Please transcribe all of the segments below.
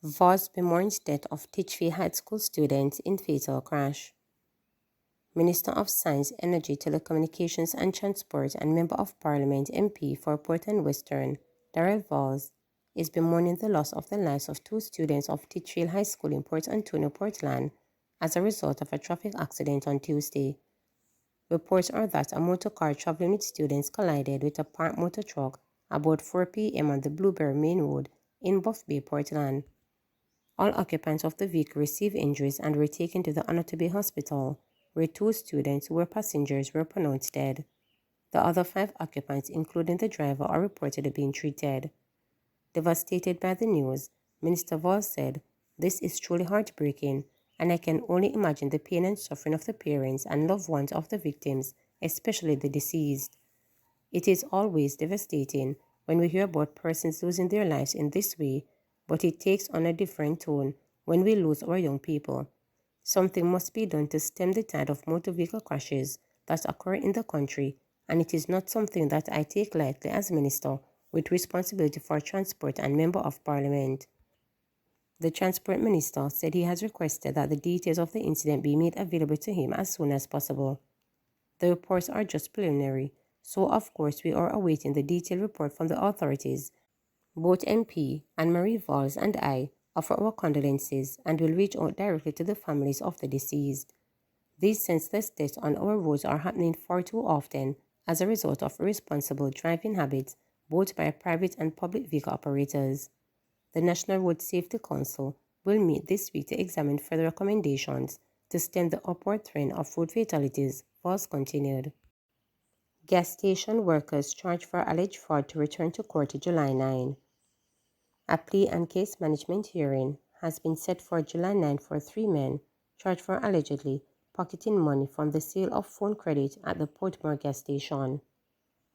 Voss bemoans death of Titchfield High School students in fatal crash. Minister of Science, Energy, Telecommunications and Transport and Member of Parliament MP for Port and Western, Darrell Voss, is bemoaning the loss of the lives of 2 students of Titchfield High School in Port Antonio, Portland, as a result of a traffic accident on Tuesday. Reports are that a motor car traveling with students collided with a parked motor truck about 4 p.m. on the Blueberry Main Road in Buff Bay, Portland. All occupants of the vehicle received injuries and were taken to the Anota Bay Hospital, where 2 students who were passengers were pronounced dead. The other 5 occupants, including the driver, are reported being treated. Devastated by the news, Minister Voss said, "This is truly heartbreaking, and I can only imagine the pain and suffering of the parents and loved ones of the victims, especially the deceased. It is always devastating when we hear about persons losing their lives in this way, but it takes on a different tone when we lose our young people. Something must be done to stem the tide of motor vehicle crashes that occur in the country, and it is not something that I take lightly as Minister with responsibility for transport and Member of Parliament." The Transport Minister said he has requested that the details of the incident be made available to him as soon as possible. "The reports are just preliminary, so of course we are awaiting the detailed report from the authorities. Both MP Anne-Marie Valls and I offer our condolences and will reach out directly to the families of the deceased. These senseless deaths on our roads are happening far too often as a result of irresponsible driving habits both by private and public vehicle operators. The National Road Safety Council will meet this week to examine further recommendations to stem the upward trend of road fatalities," Valls continued. Gas station workers charged for alleged fraud to return to court July 9. A plea and case management hearing has been set for July 9 for 3 men charged for allegedly pocketing money from the sale of phone credit at the Portmore gas station.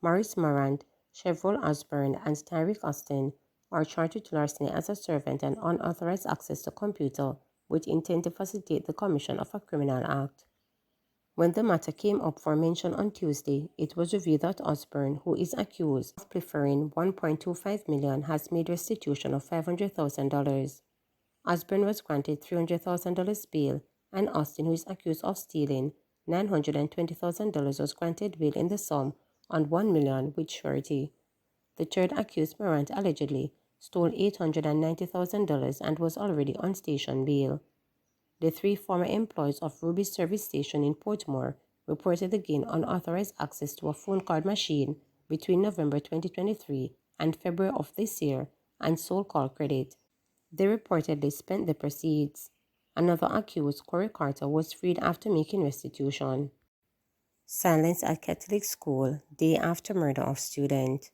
Maurice Morant, Chevrolet Osborne, and Tyreek Austin are charged with larceny as a servant and unauthorized access to computer with intent to facilitate the commission of a criminal act. When the matter came up for mention on Tuesday, it was revealed that Osborne, who is accused of pilfering $1.25 million, has made restitution of $500,000. Osborne was granted $300,000 bail, and Austin, who is accused of stealing $920,000, was granted bail in the sum on $1 million with surety. The third accused, Morant, allegedly stole $890,000 and was already on station bail. The 3 former employees of Ruby's service station in Portmore reported to gain unauthorized access to a phone card machine between November 2023 and February of this year and sold call credit. They reportedly spent the proceeds. Another accused, Corey Carter, was freed after making restitution. Silence at Catholic school day after murder of student.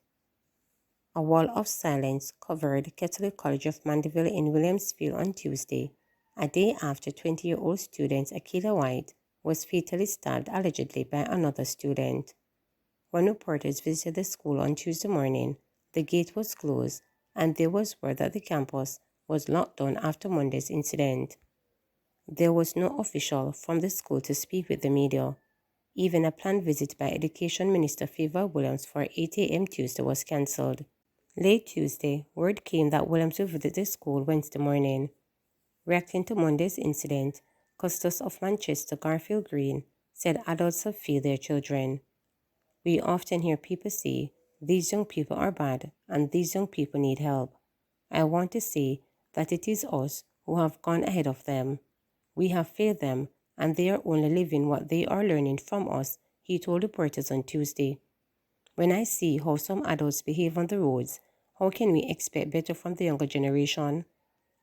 A wall of silence covered Catholic College of Mandeville in Williamsville on Tuesday, a day after 20-year-old student Akila White was fatally stabbed allegedly by another student. When reporters visited the school on Tuesday morning, the gate was closed and there was word that the campus was locked down after Monday's incident. There was no official from the school to speak with the media. Even a planned visit by Education Minister Favor Williams for 8 a.m. Tuesday was cancelled. Late Tuesday, word came that Williams would visit the school Wednesday morning. Reacting to Monday's incident, Custos of Manchester, Garfield Green, said adults have failed their children. "We often hear people say, these young people are bad and these young people need help. I want to say that it is us who have gone ahead of them. We have failed them and they are only living what they are learning from us," he told reporters on Tuesday. "When I see how some adults behave on the roads, how can we expect better from the younger generation?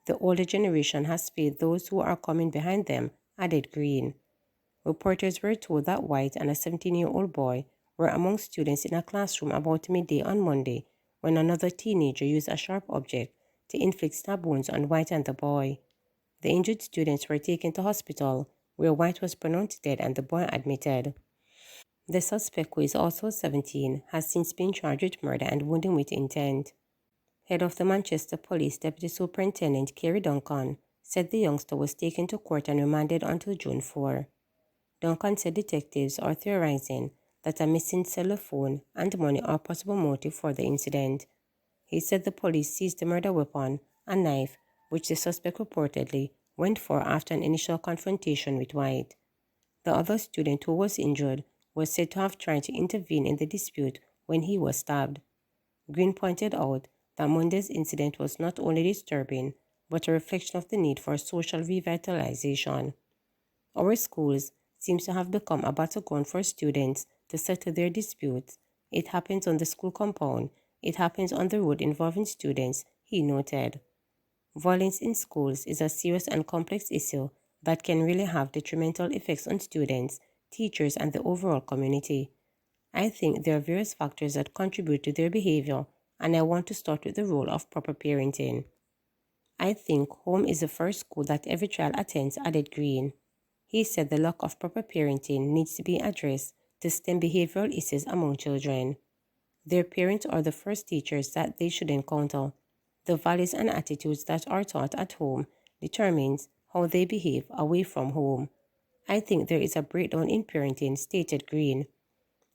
The older generation has failed those who are coming behind them," added Green. Reporters were told that White and a 17-year-old boy were among students in a classroom about midday on Monday when another teenager used a sharp object to inflict stab wounds on White and the boy. The injured students were taken to hospital, where White was pronounced dead and the boy admitted. The suspect, who is also 17, has since been charged with murder and wounding with intent. Head of the Manchester Police Deputy Superintendent Kerry Duncan said the youngster was taken to court and remanded until June 4. Duncan said detectives are theorizing that a missing cellular phone and money are possible motive for the incident. He said the police seized the murder weapon, a knife, which the suspect reportedly went for after an initial confrontation with White. The other student who was injured was said to have tried to intervene in the dispute when he was stabbed. Green pointed out that Monday's incident was not only disturbing, but a reflection of the need for social revitalization. Our schools seems to have become a battleground for students to settle their disputes. It happens on the school compound. It happens on the road involving students, he noted. Violence in schools is a serious and complex issue that can really have detrimental effects on students, teachers, and the overall community. I think there are various factors that contribute to their behavior, and I want to start with the role of proper parenting. I think home is the first school that every child attends, added Green. He said the lack of proper parenting needs to be addressed to stem behavioral issues among children. Their parents are the first teachers that they should encounter. The values and attitudes that are taught at home determines how they behave away from home. I think there is a breakdown in parenting, stated Green.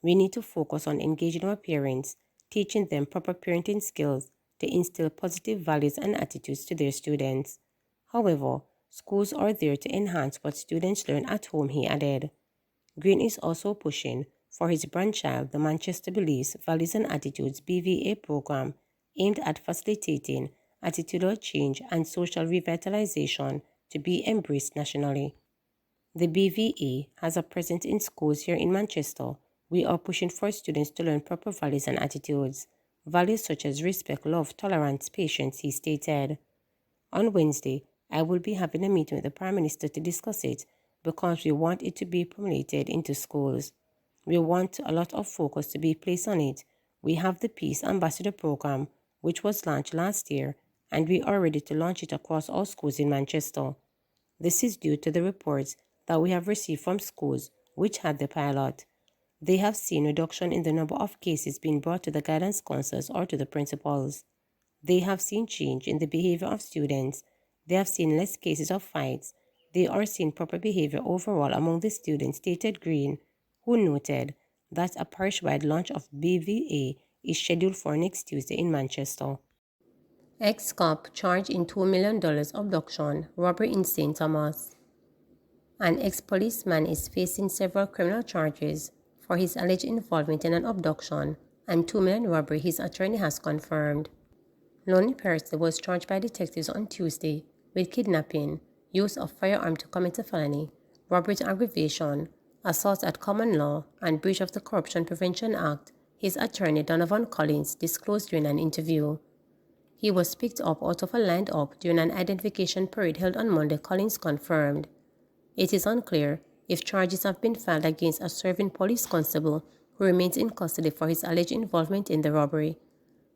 We need to focus on engaging our parents, teaching them proper parenting skills to instill positive values and attitudes to their students. However, schools are there to enhance what students learn at home, he added. Green is also pushing for his grandchild the Manchester Beliefs, Values and Attitudes BVA program aimed at facilitating attitudinal change and social revitalization to be embraced nationally. The BVA has a presence in schools here in Manchester. We are pushing for students to learn proper values and attitudes. Values such as respect, love, tolerance, patience, he stated. On Wednesday, I will be having a meeting with the Prime Minister to discuss it because we want it to be promulgated into schools. We want a lot of focus to be placed on it. We have the Peace Ambassador program, which was launched last year, and we are ready to launch it across all schools in Manchester. This is due to the reports that we have received from schools which had the pilot. They have seen reduction in the number of cases being brought to the guidance counselors or to the principals. They have seen change in the behavior of students. They have seen less cases of fights. They are seeing proper behavior overall among the students, stated Green, who noted that a parish-wide launch of BVA is scheduled for next Tuesday in Manchester. Ex-cop charged in $2 million abduction, robbery in St. Thomas. An ex-policeman is facing several criminal charges for his alleged involvement in an abduction and $2 million robbery, his attorney has confirmed. Lonnie Percy was charged by detectives on Tuesday with kidnapping, use of firearm to commit a felony, robbery to aggravation, assault at common law, and breach of the Corruption Prevention Act, his attorney Donovan Collins disclosed during an interview. He was picked up out of a lined-up during an identification parade held on Monday, Collins confirmed. It is unclear if charges have been filed against a serving police constable who remains in custody for his alleged involvement in the robbery.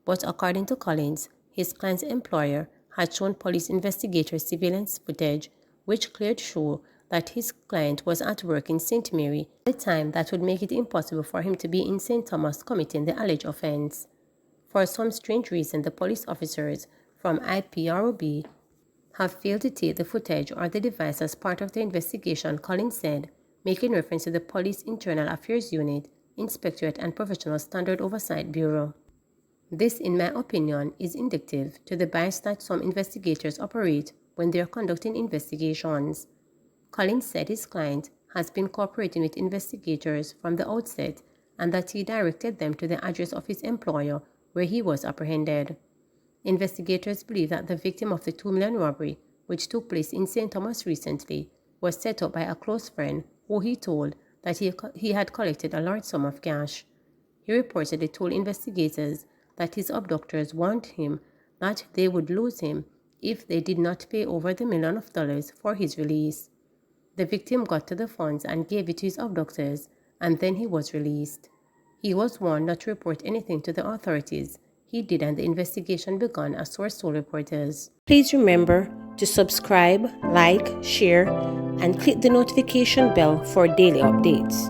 But according to Collins, his client's employer had shown police investigators surveillance footage which clearly showed that his client was at work in St. Mary at a time that would make it impossible for him to be in St. Thomas committing the alleged offense. For some strange reason, the police officers from IPROB have failed to take the footage or the device as part of the investigation, Collins said, making reference to the Police Internal Affairs Unit, Inspectorate and Professional Standard Oversight Bureau. This, in my opinion, is indicative to the bias that some investigators operate when they are conducting investigations. Collins said his client has been cooperating with investigators from the outset and that he directed them to the address of his employer where he was apprehended. Investigators believe that the victim of the $2 million robbery, which took place in St. Thomas recently, was set up by a close friend who he told that he had collected a large sum of cash. He reportedly told investigators that his abductors warned him that they would lose him if they did not pay over the $1 million for his release. The victim got to the funds and gave it to his abductors, and then he was released. He was warned not to report anything to the authorities. He did, and the investigation began, a source told reporters. Please remember to subscribe, like, share, and click the notification bell for daily updates.